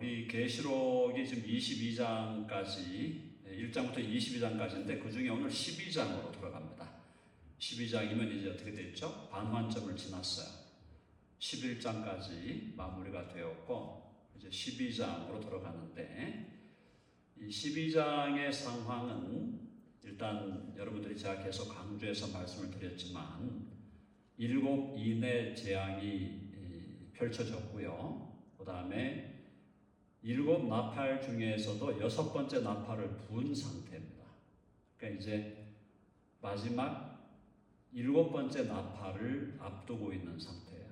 우리 계시록이 지금 22장까지 1장부터 22장까지인데 그 중에 오늘 12장으로 들어갑니다. 12장이면 이제 어떻게 됐죠? 반환점을 지났어요. 11장까지 마무리가 되었고 이제 12장으로 들어가는데 이 12장의 상황은 일단 여러분들이 제가 계속 강조해서 말씀을 드렸지만 7 인의 재앙이 펼쳐졌고요. 그 다음에 7 나팔 중에서도 6번째 나팔을 부은 상태입니다. 그러니까 이제 마지막 7번째 나팔을 앞두고 있는 상태예요.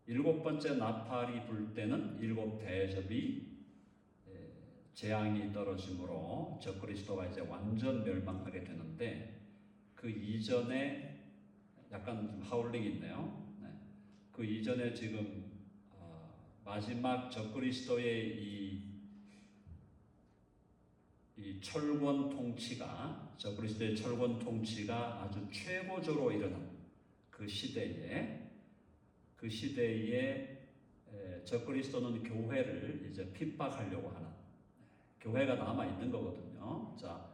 7번째 나팔이 불 때는 7 대접이 재앙이 떨어지므로 적그리스도가 이제 완전 멸망하게 되는데 그 이전에 약간 좀 하울링이 있네요. 네. 그 이전에 지금 마지막 적그리스도의 이 철권 통치가 적그리스도의 철권 통치가 아주 최고조로 일어난 그 시대에 적그리스도는 교회를 이제 핍박하려고 하는 교회가 남아 있는 거거든요. 자,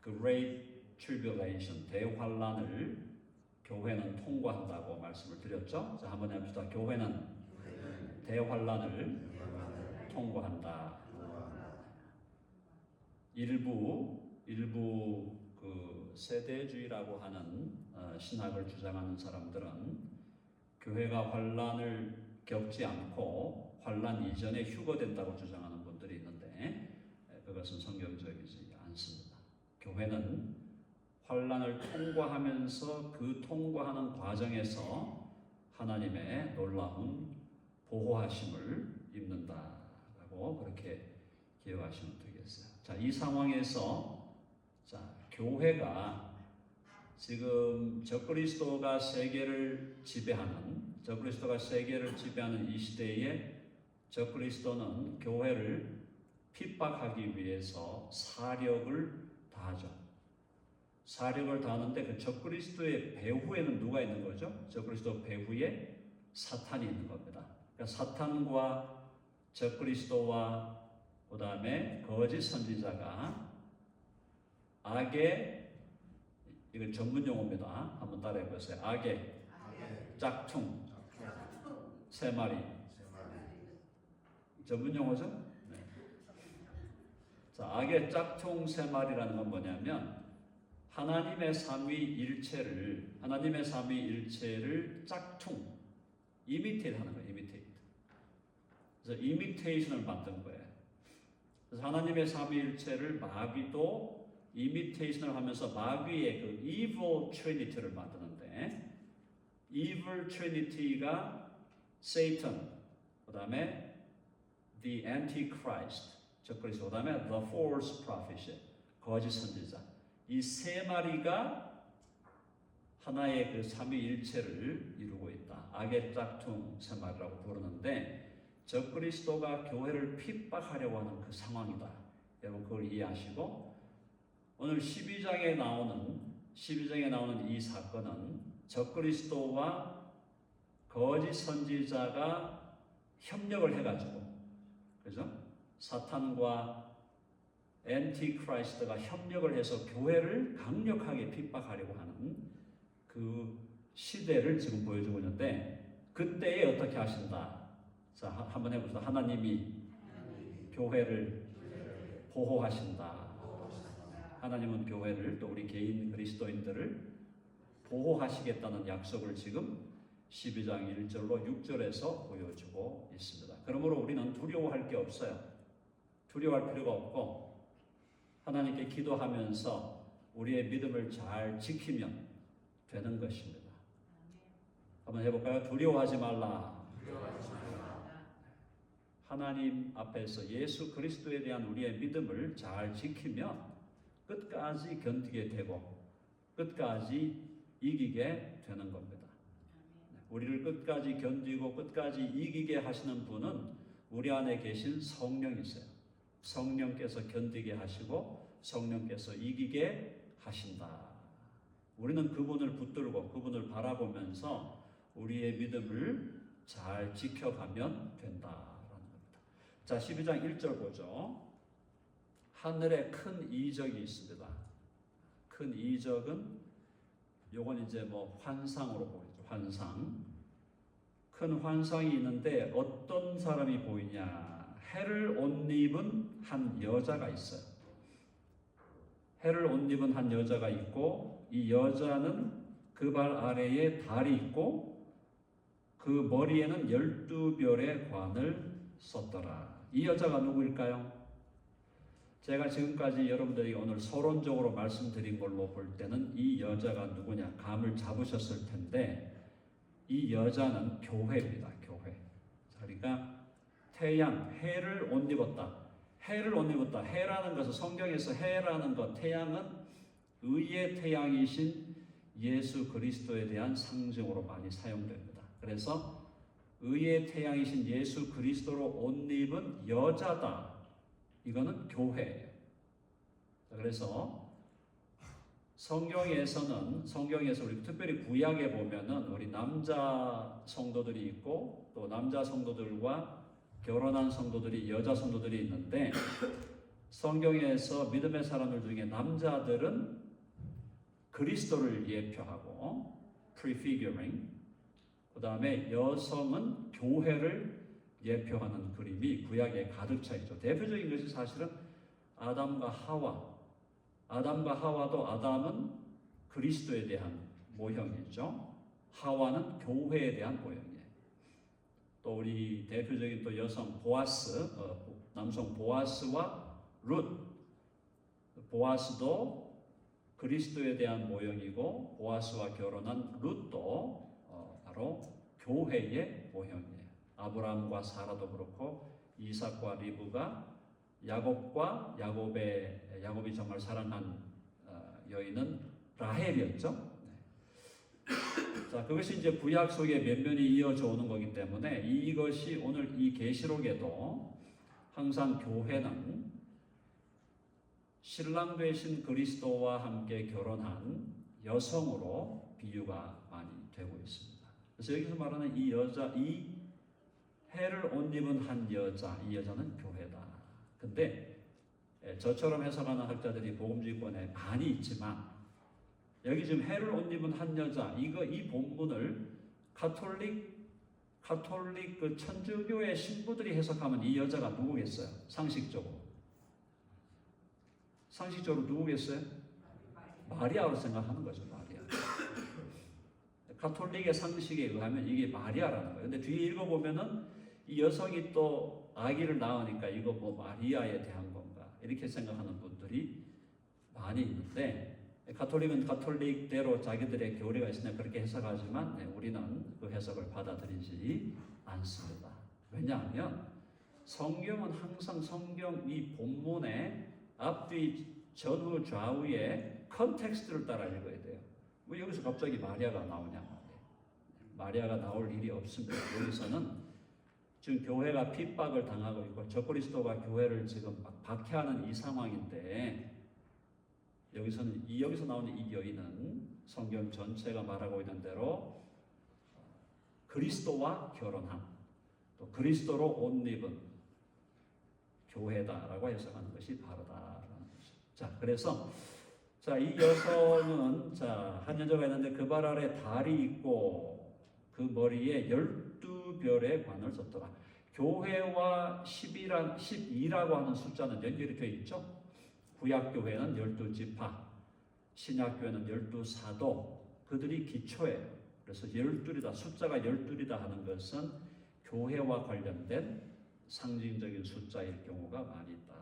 Great Tribulation 대환란을 교회는 통과한다고 말씀을 드렸죠. 자, 한번 해봅시다. 교회는 대환란을 통과한다. 일부 그 세대주의라고 하는 신학을 주장하는 사람들은 교회가 환란을 겪지 않고 환란 이전에 휴거된다고 주장하는 분들이 있는데 그것은 성경적이지 않습니다. 교회는 환란을 통과하면서 그 통과하는 과정에서 하나님의 놀라운 보호하심을 입는다라고 그렇게 기억하시면 되겠어요. 자, 이 상황에서 교회가 지금 적그리스도가 세계를 지배하는 이 시대에 적그리스도는 교회를 핍박하기 위해서 사력을 다하죠. 사력을 다하는데 그 적그리스도의 배후에는 누가 있는 거죠? 적그리스도 배후에 사탄이 있는 겁니다. 그러니까 사탄과 적그리스도와 그 다음에 거짓 선지자가 악의 이건 전문 용어입니다. 한번 따라해 보세요. 악의 짝퉁 세 마리 전문 용어죠? 네. 자, 악의 짝퉁 세 마리라는 건 뭐냐면 하나님의 삼위일체를 짝퉁 이미테이트 하는 거예요. 그래서 이미테이션을 만든 거예요. 그래서 하나님의 삼위일체를 마귀도 이미테이션을 하면서 마귀의 그 evil trinity를 만드는데 evil trinity가 Satan, 그 다음에 the antichrist, 적그리스도, 그 다음에 the false prophet, 거짓 선지자. 이 세 마리가 하나의 그 삼위일체를 이루고 있다. 악의 짝퉁 세 마리라고 부르는데 적그리스도가 교회를 핍박하려고 하는 그 상황이다. 여러분 그걸 이해하시고 오늘 12장에 나오는 이 사건은 적그리스도와 거짓 선지자가 협력을 해가지고, 그죠? 사탄과 엔티크라이스트가 협력을 해서 교회를 강력하게 핍박하려고 하는 그 시대를 지금 보여주고 있는데, 그때에 어떻게 하신다? 자, 한번 해봅시다. 하나님이 교회를 보호하신다. 하나님은 교회를 또 우리 개인 그리스도인들을 보호하시겠다는 약속을 지금 12장 1절로 6절에서 보여주고 있습니다. 그러므로 우리는 두려워할 게 없어요. 두려워할 필요가 없고 하나님께 기도하면서 우리의 믿음을 잘 지키면 되는 것입니다. 한번 해볼까요? 두려워하지 말라. 하나님 앞에서 예수 그리스도에 대한 우리의 믿음을 잘 지키면 끝까지 견디게 되고 끝까지 이기게 되는 겁니다. 우리를 끝까지 견디고 끝까지 이기게 하시는 분은 우리 안에 계신 성령이세요. 성령께서 견디게 하시고 성령께서 이기게 하신다. 우리는 그분을 붙들고 그분을 바라보면서 우리의 믿음을 잘 지켜가면 된다라는 겁니다. 자, 12장 1절 보죠. 하늘에 큰 이적이 있습니다. 큰 이적은 요건 이제 뭐 환상으로 보이죠. 환상. 큰 환상이 있는데 어떤 사람이 보이냐? 해를 옷 입은 한 여자가 있어요. 해를 옷 입은 한 여자가 있고 이 여자는 그 발 아래에 달이 있고 그 머리에는 12별의 관을 썼더라. 이 여자가 누구일까요? 제가 지금까지 여러분들이 오늘 서론적으로 말씀드린 걸로 볼 때는 이 여자가 누구냐 감을 잡으셨을 텐데 이 여자는 교회입니다. 교회. 그러니까 태양, 해를 옷 입었다. 해를 옷 입었다. 해라는 것은 성경에서 해라는 것, 태양은 의의 태양이신 예수 그리스도에 대한 상징으로 많이 사용됩니다. 그래서 의의 태양이신 예수 그리스도로 옷 입은 여자다. 이거는 교회예요. 그래서 성경에서 우리 특별히 구약에 보면은 우리 남자 성도들이 있고 또 남자 성도들과 결혼한 성도들이 여자 성도들이 있는데 성경에서 믿음의 사람들 중에 남자들은 그리스도를 예표하고 prefiguring 그 다음에 여성은 교회를 예표하는 그림이 구약에 가득 차 있죠. 대표적인 것이 사실은 아담과 하와. 아담과 하와도 아담은 그리스도에 대한 모형이죠. 하와는 교회에 대한 모형이에요. 또 우리 대표적인 또 여성 보아스, 남성 보아스와 룻. 보아스도 그리스도에 대한 모형이고 보아스와 결혼한 룻도 바로 교회의 모형이에요. 아브라함과 사라도 그렇고 이삭과 리브가 야곱이 정말 사랑한 여인은 라헬이었죠. 자, 그것이 이제 구약 속에 면면이 이어져 오는 거기 때문에 이것이 오늘 이 계시록에도 항상 교회는 신랑 되신 그리스도와 함께 결혼한 여성으로 비유가 많이 되고 있습니다. 그래서 여기서 말하는 이 여자, 이 해를 옷 입은 한 여자, 이 여자는 교회다. 근데 저처럼 해석하는 학자들이 복음주의권에 많이 있지만 여기 지금 해를 옷 입은 한 여자, 이 본문을 가톨릭 그 천주교의 신부들이 해석하면 이 여자가 누구겠어요? 상식적으로 누구겠어요? 마리아로 생각하는 거죠. 마리아. 가톨릭의 상식에 의하면 이게 마리아라는 거예요. 근데 뒤에 읽어보면은 이 여성이 또 아기를 낳으니까 이거 뭐 마리아에 대한 건가 이렇게 생각하는 분들이 많이 있는데 가톨릭은 가톨릭대로 자기들의 교리가 있으니까 그렇게 해석하지만 우리는 그 해석을 받아들이지 않습니다. 왜냐하면 성경은 항상 성경 이 본문의 앞뒤 전후 좌우의 컨텍스트를 따라 읽어야 돼요. 왜 여기서 갑자기 마리아가 나오냐 말이에요. 마리아가 나올 일이 없습니다. 여기서는 지금 교회가 핍박을 당하고 있고 적그리스도가 교회를 지금 막 박해하는 이 상황인데 여기서 나오는 이 여인은 성경 전체가 말하고 있는 대로 그리스도와 결혼한 또 그리스도로 옷 입은 교회다라고 해석하는 것이 바르다라는 것이죠. 자, 그래서 이 여성은 한 여자가 있는데 그 발 아래 달이 있고 그 머리에 12별의 관을 썼더라. 교회와 12라고 하는 숫자는 연결이 되어 있죠. 구약교회는 12지파, 신약교회는 12사도, 그들이 기초예요. 그래서 12이다, 숫자가 12이다 하는 것은 교회와 관련된 상징적인 숫자일 경우가 많이 있다.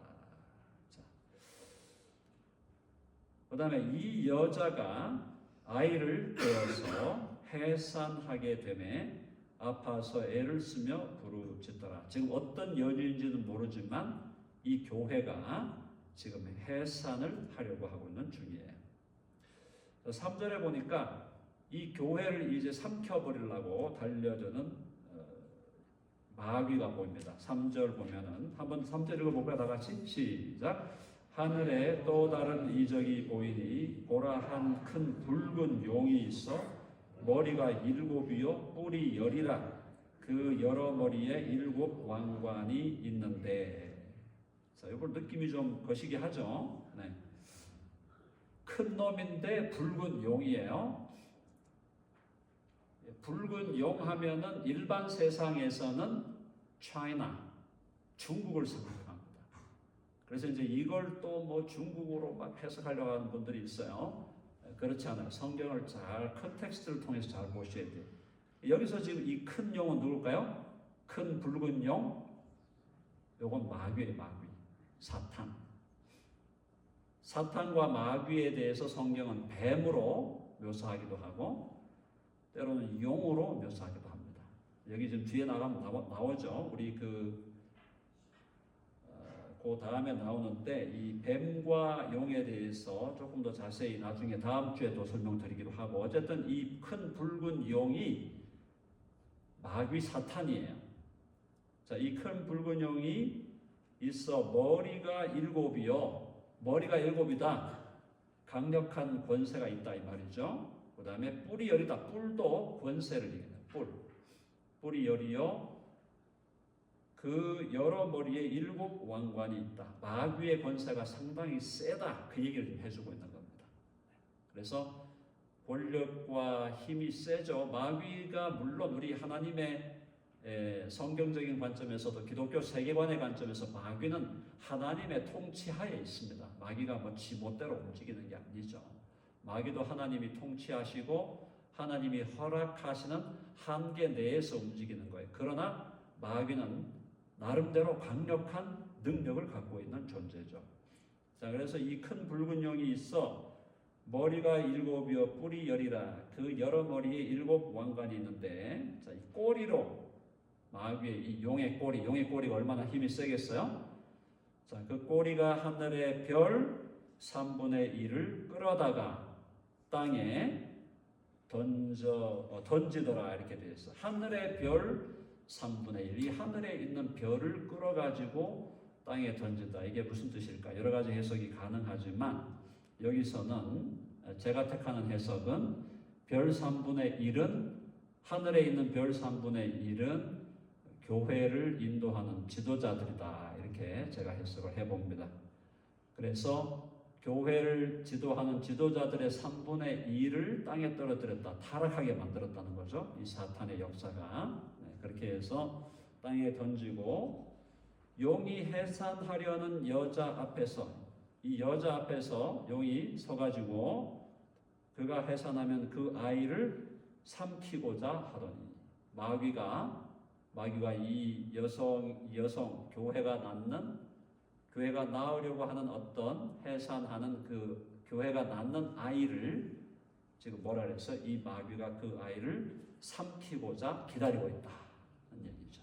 그 다음에 이 여자가 아이를 낳아서 해산하게 되매 아파서 애를 쓰며 부르짖더라. 지금 어떤 연유인지는 모르지만 이 교회가 지금 해산을 하려고 하고 있는 중이에요. 3절에 보니까 이 교회를 이제 삼켜버리려고 달려드는 마귀가 보입니다. 3절 보면은 한번 3절 읽어볼까요? 다 같이 시작. 하늘에 또 다른 이적이 보이니 보라 한 큰 붉은 용이 있어 머리가 7이요 뿔이 10이라 그 여러 머리에 일곱 왕관이 있는데. 자, 이걸 느낌이 좀 거시기 하죠. 네. 큰 놈인데 붉은 용이에요. 붉은 용 하면은 일반 세상에서는 차이나, 중국을 생각합니다. 그래서 이제 이걸 또 뭐 중국어로 막 해석하려고 하는 분들이 있어요. 그렇지 않아요. 성경을 잘 컨텍스트를 통해서 잘 보셔야 돼요. 여기서 지금 이 큰 용은 누굴까요? 큰 붉은 용, 요건 마귀예요. 마귀, 사탄. 사탄과 마귀에 대해서 성경은 뱀으로 묘사하기도 하고 때로는 용으로 묘사하기도 합니다. 여기 지금 뒤에 나오죠. 우리 그 다음에 나오는 때 이 뱀과 용에 대해서 조금 더 자세히 나중에 다음 주에 또 설명드리기도 하고, 어쨌든 이 큰 붉은 용이 마귀 사탄이에요. 자, 이 큰 붉은 용이 있어 머리가 일곱이요. 머리가 일곱이다. 강력한 권세가 있다 이 말이죠. 그 다음에 뿔이 열이다. 뿔도 권세를 얘기해요. 뿔이 열이요. 그 여러 머리에 일곱 왕관이 있다. 마귀의 권세가 상당히 세다. 그 얘기를 좀 해주고 있는 겁니다. 그래서 권력과 힘이 세죠. 마귀가 물론 우리 하나님의 성경적인 관점에서도 기독교 세계관의 관점에서 마귀는 하나님의 통치하에 있습니다. 마귀가 뭐 지멋대로 움직이는 게 아니죠. 마귀도 하나님이 통치하시고 하나님이 허락하시는 한계 내에서 움직이는 거예요. 그러나 마귀는 나름대로 강력한 능력을 갖고 있는 존재죠. 자, 그래서 이 큰 붉은 용이 있어 머리가 일곱이요 뿔이 열이라. 그 여러 머리에 일곱 왕관이 있는데, 자, 이 꼬리로 마귀의 이 용의 꼬리가 얼마나 힘이 세겠어요? 자, 그 꼬리가 하늘의 별 3분의 1을 끌어다가 땅에 던지더라 이렇게 되어 있어. 하늘의 별 3분의 1, 이 하늘에 있는 별을 끌어가지고 땅에 던진다. 이게 무슨 뜻일까? 여러 가지 해석이 가능하지만 여기서는 제가 택하는 해석은 별 3분의 1은, 하늘에 있는 별 3분의 1은 교회를 인도하는 지도자들이다. 이렇게 제가 해석을 해봅니다. 그래서 교회를 지도하는 지도자들의 3분의 1을 땅에 떨어뜨렸다. 타락하게 만들었다는 거죠. 이 사탄의 역사가. 그렇게 해서 땅에 던지고, 용이 해산하려는 여자 앞에서, 이 여자 앞에서 용이 서가지고 그가 해산하면 그 아이를 삼키고자 하더니, 마귀가 이 여성 교회가 낳으려고 하는 어떤 해산하는 그 교회가 낳는 아이를 지금 뭐라 그랬어요? 이 마귀가 그 아이를 삼키고자 기다리고 있다 하는 얘기죠.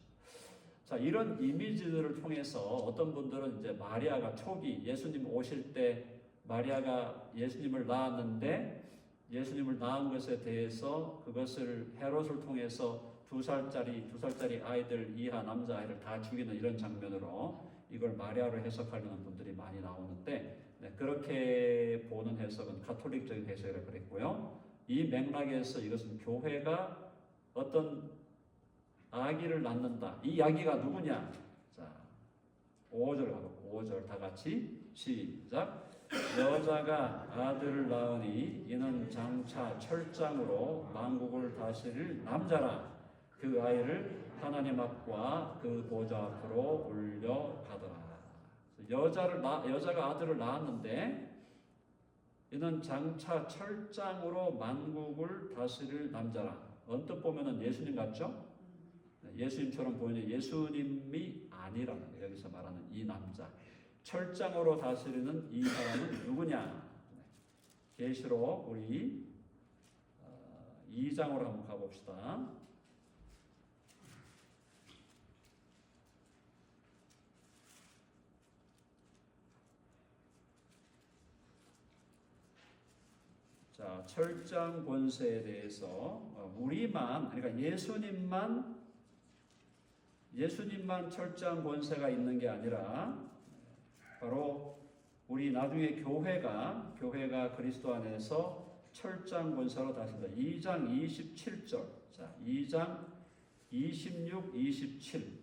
자, 이런 이미지들을 통해서 어떤 분들은 이제 마리아가 초기 예수님 오실 때 마리아가 예수님을 낳았는데, 예수님을 낳은 것에 대해서 그것을 헤롯을 통해서 두 살짜리 아이들, 이하 남자아이를 다 죽이는 이런 장면으로 이걸 마리아로 해석하려는 분들이 많이 나오는데, 그렇게 보는 해석은 가톨릭적인 해석이라고 그랬고요. 이 맥락에서 이것은 교회가 어떤 아기를 낳는다. 이 아기가 누구냐? 자, 5절 다 같이 시작. 여자가 아들을 낳으니 이는 장차 철장으로 만국을 다스릴 남자라. 그 아이를 하나님 앞과 그 보좌 앞으로 올려가더라. 여자가 아들을 낳았는데 이는 장차 철장으로 만국을 다스릴 남자라. 언뜻 보면은 예수님 같죠? 예수님처럼 보이는 예수님이 아니라는 거예요. 여기서 말하는 이 남자. 철장으로 다스리는 이 사람은 누구냐? 계시록 우리 2장으로 한번 가봅시다. 자, 철장 권세에 대해서 우리만, 그러니까 예수님만 철장 권세가 있는 게 아니라 바로 우리 나중에 교회가 그리스도 안에서 철장 권세로 다스린다. 2장 27절. 자, 2장 26, 27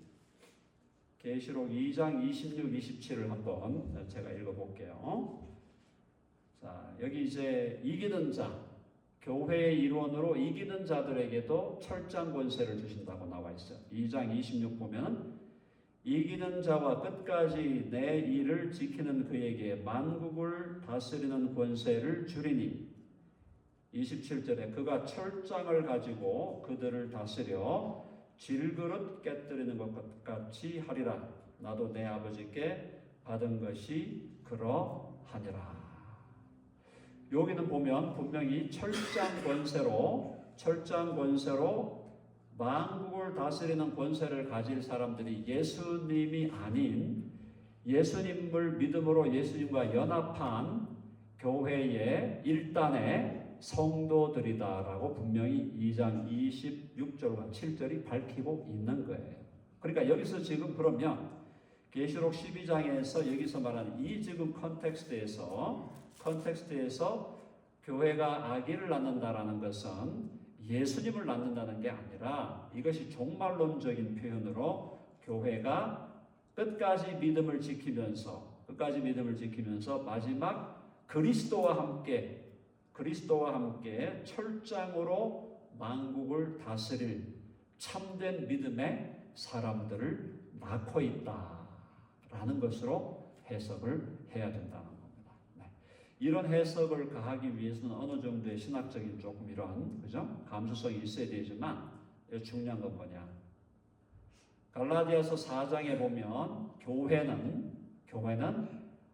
계시록 2장 26, 27을 한번 제가 읽어볼게요. 자, 여기 이제 이기는 자, 교회의 일원으로 이기는 자들에게도 철장 권세를 주신다고 나와 있어요. 2장 26 보면은 이기는 자와 끝까지 내 일을 지키는 그에게 만국을 다스리는 권세를 주리니 27절에 그가 철장을 가지고 그들을 다스려 질그릇 깨뜨리는 것 같이 하리라. 나도 내 아버지께 받은 것이 그러하니라. 여기는 보면 분명히 철장 권세로 만국을 다스리는 권세를 가질 사람들이 예수님이 아닌 예수님을 믿음으로 예수님과 연합한 교회의 일단의 성도들이다라고 분명히 2장 26절과 7절이 밝히고 있는 거예요. 그러니까 여기서 지금 그러면 계시록 12장에서 여기서 말하는 이 지금 컨텍스트에서 교회가 아기를 낳는다라는 것은 예수님을 낳는다는 게 아니라 이것이 종말론적인 표현으로 교회가 끝까지 믿음을 지키면서 마지막 그리스도와 함께 철장으로 만국을 다스릴 참된 믿음의 사람들을 낳고 있다라는 것으로 해석을 해야 된다는 겁니다. 네. 이런 해석을 가하기 위해서는 어느 정도의 신학적인 조금 이런 감수성이 있어야 되지만 중요한 건 뭐냐? 갈라디아서 4장에 보면 교회는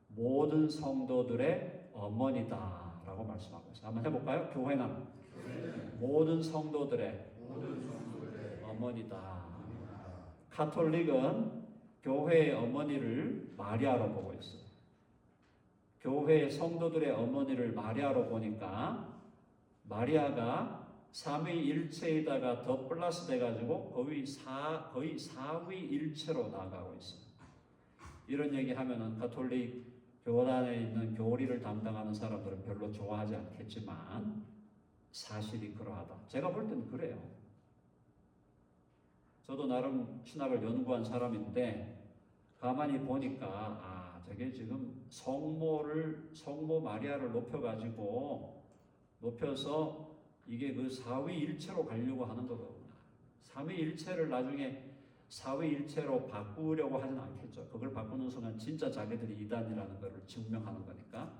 모든 성도들의 어머니다라고 말씀하고 있어요. 한번 해볼까요? 교회는 모든 성도들의 어머니다. 가톨릭은 교회의 어머니를 마리아로 보고 있어요. 교회의 성도들의 어머니를 마리아로 보니까 마리아가 삼위일체에다가 더 플러스 돼가지고 거의 사위일체로 나아가고 있어요. 이런 얘기하면은 가톨릭 교단에 있는 교리를 담당하는 사람들은 별로 좋아하지 않겠지만 사실이 그러하다. 제가 볼 때는 그래요. 저도 나름 신학을 연구한 사람인데 가만히 보니까 저게 지금 성모 마리아를 높여서 이게 그 사위일체로 가려고 하는 거거든요. 삼위일체를 나중에 사위일체로 바꾸려고 하진 않겠죠. 그걸 바꾸는 순간 진짜 자기들이 이단이라는 것을 증명하는 거니까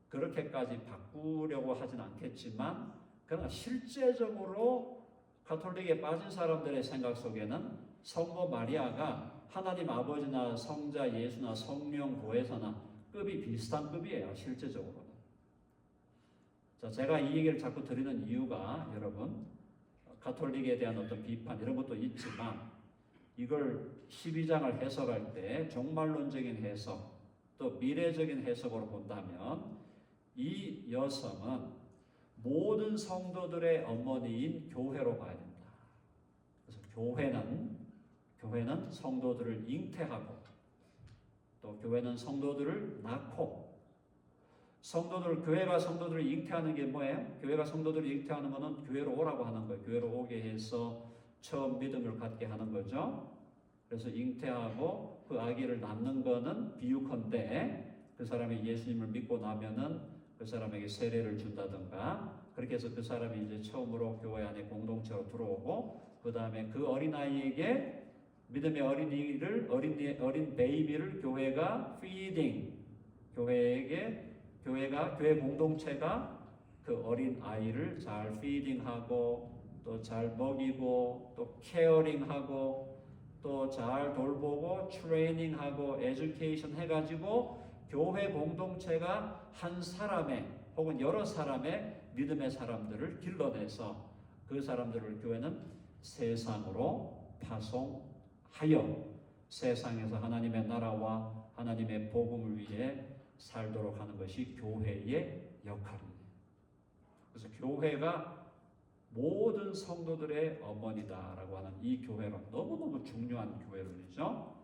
그렇게까지 바꾸려고 하진 않겠지만 그러나 실제적으로 가톨릭에 빠진 사람들의 생각 속에는 성모 마리아가 하나님 아버지나 성자 예수나 성령 보혜사나 급이 비슷한 급이에요. 실제적으로는. 자, 제가 이 얘기를 자꾸 드리는 이유가 여러분 가톨릭에 대한 어떤 비판 이런 것도 있지만 이걸 12장을 해석할 때 종말론적인 해석 또 미래적인 해석으로 본다면 이 여성은 모든 성도들의 어머니인 교회로 봐야 된다. 그래서 교회는 성도들을 잉태하고 또 교회는 성도들을 낳고 교회가 성도들을 잉태하는 게 뭐예요? 교회가 성도들을 잉태하는 것은 교회로 오라고 하는 거예요. 교회로 오게 해서 처음 믿음을 갖게 하는 거죠. 그래서 잉태하고 그 아기를 낳는 거는 비유컨대 그 사람이 예수님을 믿고 나면은 그 사람에게 세례를 준다든가 그렇게 해서 그 사람이 이제 처음으로 교회 안에 공동체로 들어오고 그 다음에 그 어린아이에게 믿음의 어린 베이비를 교회가 feeding 교회 공동체가 그 어린 아이를 잘 feeding하고 또 잘 먹이고 또 케어링하고 또 잘 돌보고 트레이닝하고 에듀케이션 해가지고 교회 공동체가 한 사람의 혹은 여러 사람의 믿음의 사람들을 길러내서 그 사람들을 교회는 세상으로 파송하여 세상에서 하나님의 나라와 하나님의 복음을 위해 살도록 하는 것이 교회의 역할입니다. 그래서 교회가 모든 성도들의 어머니다라고 하는 이 교회론 너무너무 중요한 교회론이죠.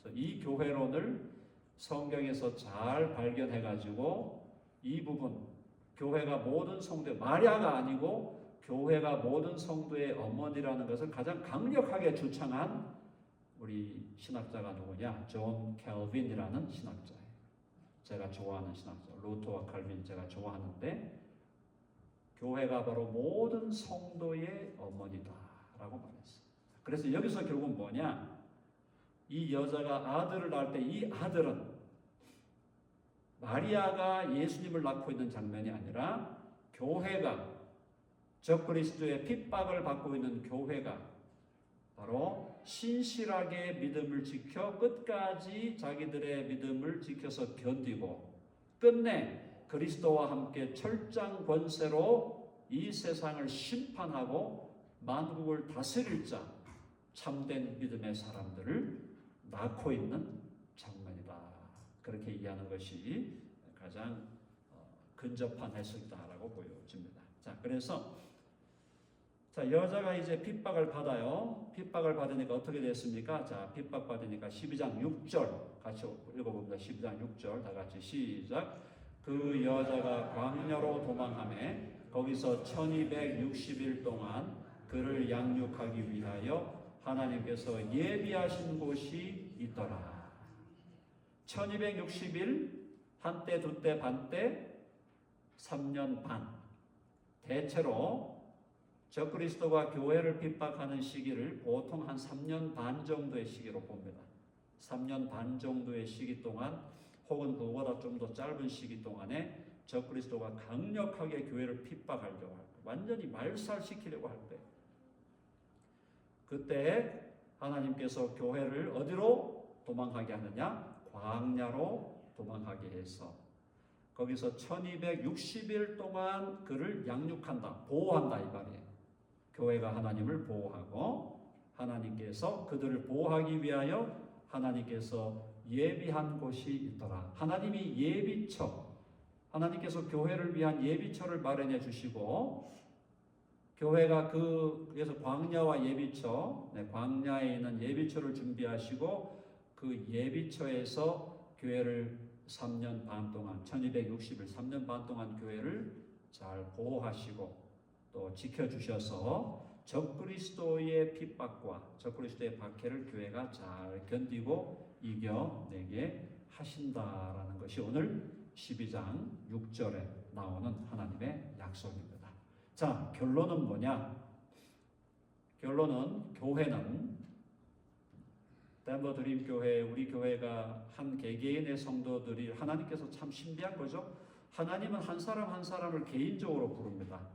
그래서 이 교회론을 성경에서 잘 발견해가지고 이 부분 교회가 모든 성도 마리아가 아니고 교회가 모든 성도의 어머니라는 것을 가장 강력하게 주창한 우리 신학자가 누구냐? 존 캘빈이라는 신학자예요. 제가 좋아하는 신학자. 루터와 칼빈 제가 좋아하는데 교회가 바로 모든 성도의 어머니다라고 말했어요. 그래서 여기서 결국은 뭐냐? 이 여자가 아들을 낳을 때 이 아들은 마리아가 예수님을 낳고 있는 장면이 아니라 교회가 적그리스도의 핍박을 받고 있는 교회가 바로 신실하게 믿음을 지켜 끝까지 자기들의 믿음을 지켜서 견디고 끝내 그리스도와 함께 철장 권세로 이 세상을 심판하고 만국을 다스릴 자 참된 믿음의 사람들을 낳고 있는 장면이다. 그렇게 이해하는 것이 가장 근접한 해석이다라고 보여집니다. 자, 그래서 여자가 이제 핍박을 받아요. 핍박을 받으니까 어떻게 됐습니까? 자, 핍박 받으니까 12장 6절 같이 읽어봅니다. 12장 6절 다 같이 시작. 그 여자가 광야로 도망하매 거기서 1260일 동안 그를 양육하기 위하여 하나님께서 예비하신 곳이 있더라. 1260일 한때 두때 반때 3년 반. 대체로 적그리스도가 교회를 핍박하는 시기를 보통 한 3년 반 정도의 시기로 봅니다. 3년 반 정도의 시기 동안 혹은 그보다 좀 더 짧은 시기 동안에 적그리스도가 강력하게 교회를 핍박하려고 할 때, 완전히 말살시키려고 할 때, 그때 하나님께서 교회를 어디로 도망가게 하느냐? 광야로 도망가게 해서 거기서 1260일 동안 그를 양육한다, 보호한다 이 말이에요. 교회가 하나님을 보호하고 하나님께서 그들을 보호하기 위하여 하나님께서 예비한 곳이 있더라. 하나님이 예비처, 하나님께서 교회를 위한 예비처를 마련해 주시고 교회가 그래서 광야와 예비처, 광야에 있는 예비처를 준비하시고 그 예비처에서 교회를 3년 반 동안 1260일 3년 반 동안 교회를 잘 보호하시고 또 지켜주셔서 적그리스도의 핍박과 적그리스도의 박해를 교회가 잘 견디고 이겨내게 하신다라는 것이 오늘 12장 6절에 나오는 하나님의 약속입니다. 자, 결론은 뭐냐? 결론은 교회는 덴버 드림 교회, 우리 교회가 한 개개인의 성도들이 하나님께서 참 신비한 거죠. 하나님은 한 사람 한 사람을 개인적으로 부릅니다.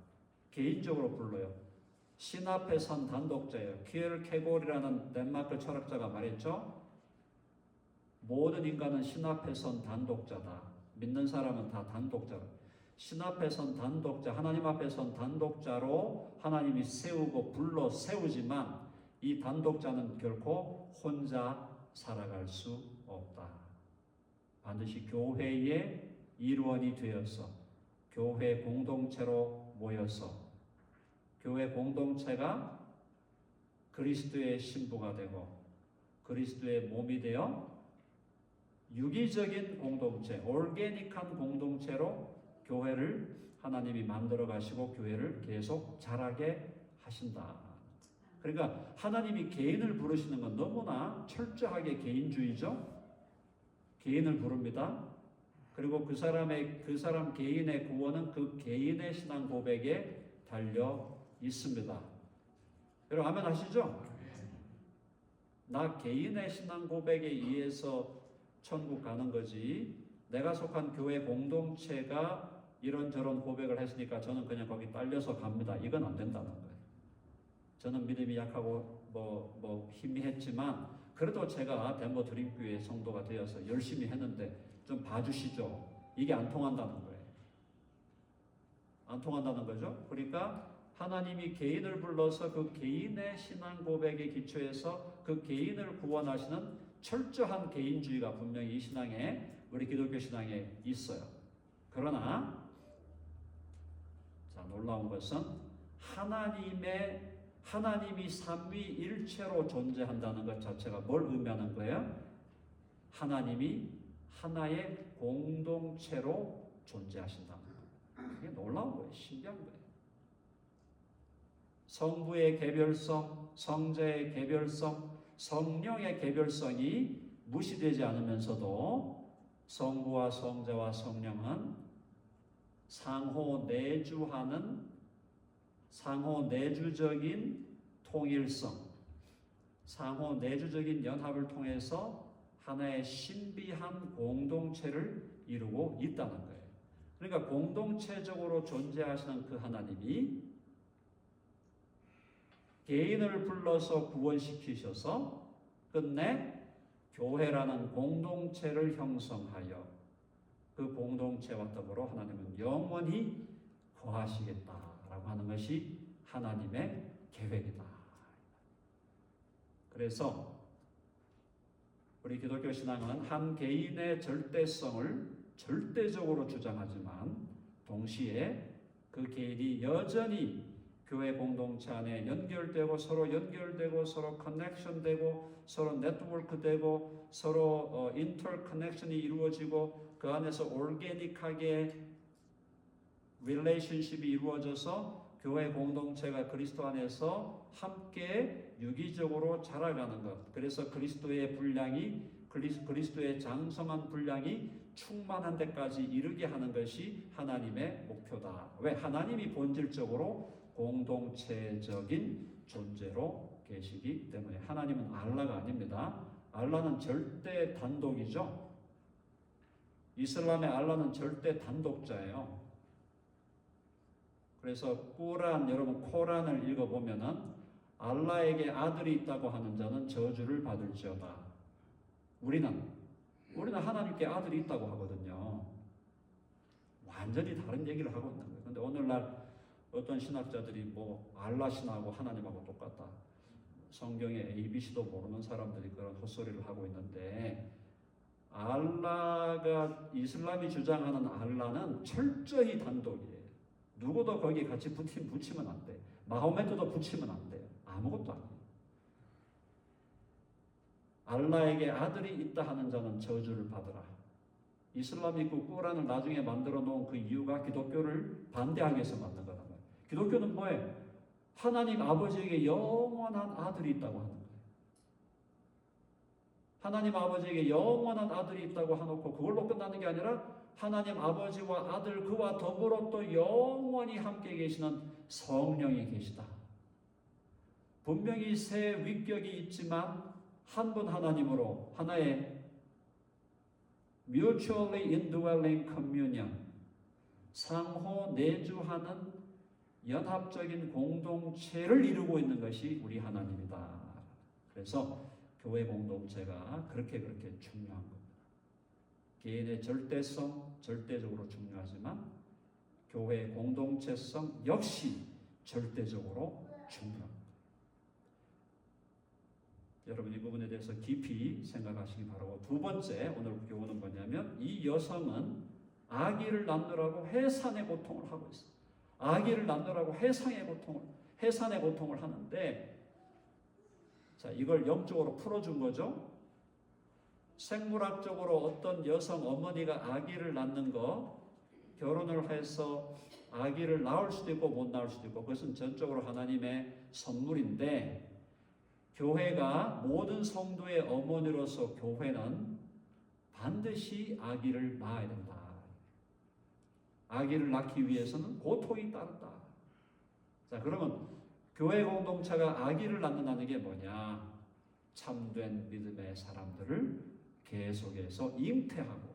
개인적으로 불러요. 신 앞에 선 단독자예요. 키엘 케골이라는 덴마크 철학자가 말했죠. 모든 인간은 신 앞에 선 단독자다. 믿는 사람은 다 단독자다. 신 앞에 선 단독자, 하나님 앞에 선 단독자로 하나님이 세우고 불러 세우지만 이 단독자는 결코 혼자 살아갈 수 없다. 반드시 교회의 일원이 되어서 교회 공동체로 모여서 교회 공동체가 그리스도의 신부가 되고 그리스도의 몸이 되어 유기적인 공동체, 올게닉한 공동체로 교회를 하나님이 만들어 가시고 교회를 계속 자라게 하신다. 그러니까 하나님이 개인을 부르시는 건 너무나 철저하게 개인주의죠. 개인을 부릅니다. 그리고 그 사람 개인의 구원은 그 개인의 신앙 고백에 달려 있습니다. 여러분 아멘 하시죠? 나 개인의 신앙 고백에 의해서 천국 가는 거지 내가 속한 교회 공동체가 이런저런 고백을 했으니까 저는 그냥 거기 딸려서 갑니다. 이건 안 된다는 거예요. 저는 믿음이 약하고 뭐 희미했지만 그래도 제가 덴버 드림교회 성도가 되어서 열심히 했는데 좀 봐주시죠. 이게 안 통한다는 거예요. 안 통한다는 거죠. 그러니까 하나님이 개인을 불러서 그 개인의 신앙 고백에 기초해서 그 개인을 구원하시는 철저한 개인주의가 분명히 이 신앙에 우리 기독교 신앙에 있어요. 그러나 자 놀라운 것은 하나님이 삼위일체로 존재한다는 것 자체가 뭘 의미하는 거예요? 하나님이 하나의 공동체로 존재하신다는 거예요. 이게 놀라운 거예요. 신기한 거예요. 성부의 개별성, 성자의 개별성, 성령의 개별성이 무시되지 않으면서도 성부와 성자와 성령은 상호 내주적인 통일성, 상호 내주적인 연합을 통해서 하나의 신비한 공동체를 이루고 있다는 거예요. 그러니까 공동체적으로 존재하시는 그 하나님이 개인을 불러서 구원시키셔서 끝내 교회라는 공동체를 형성하여 그 공동체와 더불어 하나님은 영원히 거하시겠다라고 하는 것이 하나님의 계획이다. 그래서 우리 기독교 신앙은 한 개인의 절대성을 절대적으로 주장하지만 동시에 그 개인이 여전히 교회 공동체 안에 연결되고 서로 커넥션되고 서로 네트워크되고 서로 인터커넥션이 이루어지고 그 안에서 올게닉하게 릴레이션십이 이루어져서 교회 공동체가 그리스도 안에서 함께 유기적으로 자라가는 것. 그래서 그리스도의 분량이 그리스도의 장성한 분량이 충만한 데까지 이르게 하는 것이 하나님의 목표다. 왜? 하나님이 본질적으로 공동체적인 존재로 계시기 때문에. 하나님은 알라가 아닙니다. 알라는 절대 단독이죠. 이슬람의 알라는 절대 단독자예요. 그래서 여러분 코란을 읽어보면은 알라에게 아들이 있다고 하는 자는 저주를 받을지어다. 우리는 하나님께 아들이 있다고 하거든요. 완전히 다른 얘기를 하고 있는 거예요. 근데 오늘날 어떤 신학자들이 뭐 알라 신하고 하나님하고 똑같다. 성경에 ABC도 모르는 사람들이 그런 헛소리를 하고 있는데, 알라가 이슬람이 주장하는 알라는 철저히 단독이에요. 누구도 거기에 같이 붙이면 안 돼. 마호메트도 붙이면 안 돼요. 아무것도 아니에요. 알라에게 아들이 있다 하는 자는 저주를 받으라. 이슬람이 그 꾸란을 나중에 만들어 놓은 그 이유가 기독교를 반대하기 위해서 만든 거란 말이에요. 기독교는 뭐예요? 하나님 아버지에게 영원한 아들이 있다고 하는 거예요. 하나님 아버지에게 영원한 아들이 있다고 해놓고 그걸로 끝나는 게 아니라 하나님 아버지와 아들 그와 더불어 또 영원히 함께 계시는 성령이 계시다. 분명히 세 위격이 있지만 한 분 하나님으로 하나의 mutually indwelling communion, 상호 내주하는 연합적인 공동체를 이루고 있는 것이 우리 하나님이다. 그래서 교회 공동체가 그렇게 중요한 겁니다. 개인의 절대성, 절대적으로 중요하지만 교회의 공동체성 역시 절대적으로 중요합니다. 여러분 이 부분에 대해서 깊이 생각하시기 바라고, 두 번째 오늘 교훈은 뭐냐면 이 여성은 아기를 낳느라고 해산의 고통을 하고 있어요. 아기를 낳느라고 해산의 고통을 하는데, 자, 이걸 영적으로 풀어준 거죠. 생물학적으로 어떤 여성 어머니가 아기를 낳는 거, 결혼을 해서 아기를 낳을 수도 있고 못 낳을 수도 있고, 그것은 전적으로 하나님의 선물인데, 교회가 모든 성도의 어머니로서 교회는 반드시 아기를 낳아야 된다. 아기를 낳기 위해서는 고통이 따른다. 자, 그러면 교회 공동체가 아기를 낳는다는 게 뭐냐? 참된 믿음의 사람들을 계속해서 잉태하고,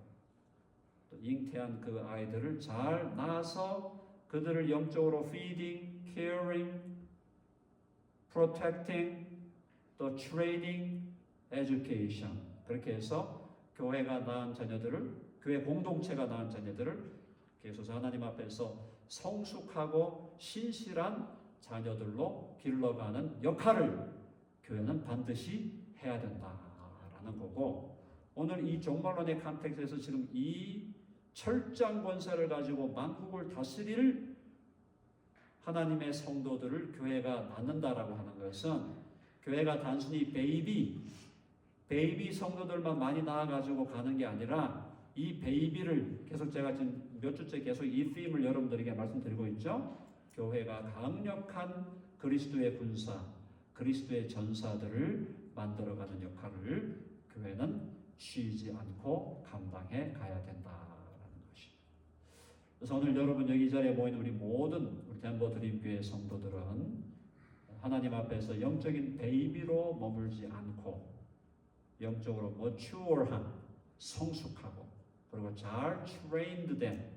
또 잉태한 그 아이들을 잘 낳아서 그들을 영적으로 feeding, caring, protecting, 또 training, education, 그렇게 해서 교회가 낳은 자녀들을, 교회 공동체가 낳은 자녀들을 계속 하나님 앞에서 성숙하고 신실한 자녀들로 길러가는 역할을 교회는 반드시 해야 된다라는 거고, 오늘 이 종말론의 컨텍스트에서 지금 이 철장 권세를 가지고 만국을 다스릴 하나님의 성도들을 교회가 낳는다라고 하는 것은, 교회가 단순히 베이비 성도들만 많이 낳아가지고 가는 게 아니라, 이 베이비를 계속 제가 지금 몇 주째 계속 이 팀을 여러분들에게 말씀드리고 있죠. 교회가 강력한 그리스도의 군사, 그리스도의 전사들을 만들어가는 역할을 교회는 쉬지 않고 감당해 가야 된다라는 것입니다. 그래서 오늘 여러분 여기 자리에 모인 우리 모든 우리 덴버 드림교회 성도들은 하나님 앞에서 영적인 베이비로 머물지 않고 영적으로 머추어한 성숙하고 그리고 잘 트레인드 된,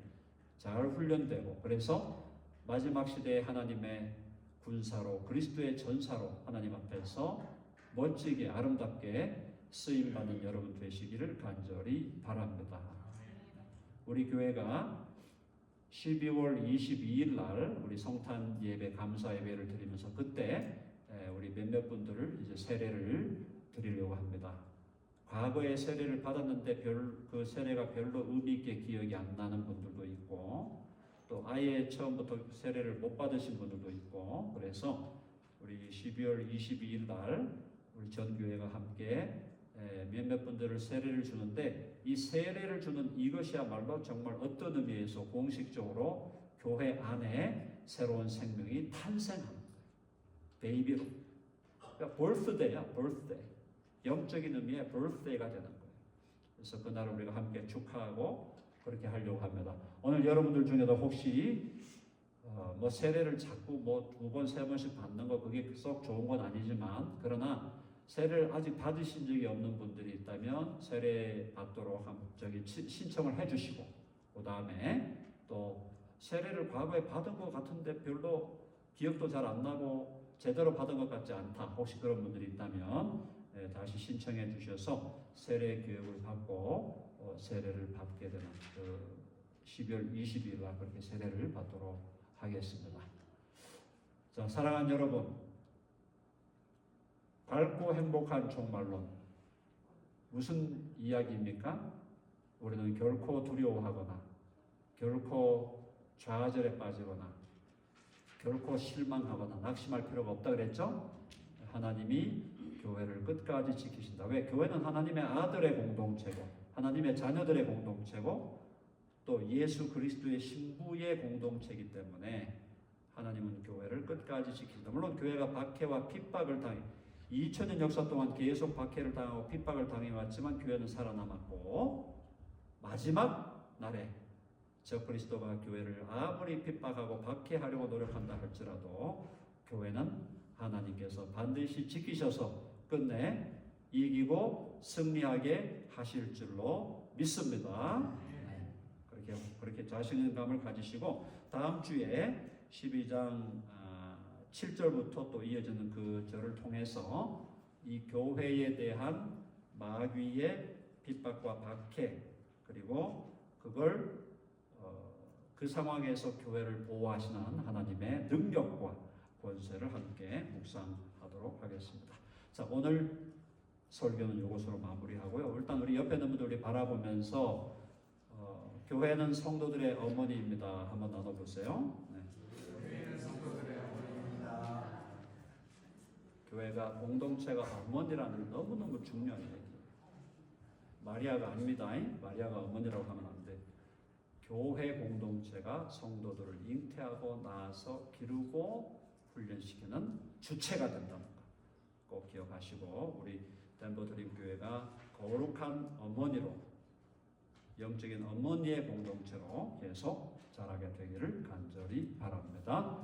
잘 훈련되고 그래서 마지막 시대에 하나님의 군사로 그리스도의 전사로 하나님 앞에서 멋지게 아름답게 쓰임받는 여러분 되시기를 간절히 바랍니다. 우리 교회가 12월 22일 날 우리 성탄 예배 감사 예배를 드리면서 그때 우리 몇몇 분들을 이제 세례를 드리려고 합니다. 과거에 세례를 받았는데 그 세례가 별로 의미 있게 기억이 안 나는 분들도 있고 또 아예 처음부터 세례를 못 받으신 분들도 있고 그래서 우리 12월 22일 날 우리 전 교회가 함께 몇몇 분들을 세례를 주는데 이 세례를 주는 이것이야말로 정말 어떤 의미에서 공식적으로 교회 안에 새로운 생명이 탄생하는 거예요. 베이비로. 그러니까 birthday야, birthday. 영적인 의미의 birthday가 되는 거예요. 그래서 그날 우리가 함께 축하하고 그렇게 하려고 합니다. 오늘 여러분들 중에도 혹시 뭐 세례를 자꾸 뭐 2번, 3번씩 받는 거 그게 썩 좋은 건 아니지만 그러나 세례를 아직 받으신 적이 없는 분들이 있다면 세례 받도록 신청을 해주시고 그 다음에 또 세례를 과거에 받은 것 같은데 별로 기억도 잘 안 나고 제대로 받은 것 같지 않다. 혹시 그런 분들이 있다면 다시 신청해 주셔서 세례 교육을 받고 세례를 받게 되는 그 12월 20일 날 그렇게 세례를 받도록 하겠습니다. 자, 사랑하는 여러분. 밝고 행복한 종말론 무슨 이야기입니까? 우리는 결코 두려워하거나 결코 좌절에 빠지거나 결코 실망하거나 낙심할 필요가 없다 그랬죠? 하나님이 교회를 끝까지 지키신다. 왜? 교회는 하나님의 아들의 공동체고 하나님의 자녀들의 공동체고 또 예수 그리스도의 신부의 공동체이기 때문에 하나님은 교회를 끝까지 지킨다. 물론 교회가 박해와 핍박을 당해 2000년 역사 동안 계속 박해를 당하고 핍박을 당해왔지만 교회는 살아남았고 마지막 날에 저 그리스도가 교회를 아무리 핍박하고 박해하려고 노력한다 할지라도 교회는 하나님께서 반드시 지키셔서 끝내 이기고 승리하게 하실 줄로 믿습니다. 그렇게 자신감을 가지시고 다음 주에 12장 7절부터 또 이어지는 그 절을 통해서 이 교회에 대한 마귀의 핍박과 박해 그리고 그걸 그 상황에서 교회를 보호하시는 하나님의 능력과 권세를 함께 묵상하도록 하겠습니다. 자, 오늘 설교는 이것으로 마무리하고요. 일단 우리 옆에 있는 분들 바라보면서 교회는 성도들의 어머니입니다. 한번 나눠보세요. 네. 교회는 성도들의 어머니입니다. 교회가 공동체가 어머니라는 너무너무 중요한 얘기예요. 마리아가 아닙니다. 마리아가 어머니라고 하면 안 돼. 교회 공동체가 성도들을 잉태하고 낳아서 기르고 훈련시키는 주체가 된다는 것 꼭 기억하시고 우리 덴버 드림 교회가 거룩한 어머니로 영적인 어머니의 공동체로 계속 자라게 되기를 간절히 바랍니다.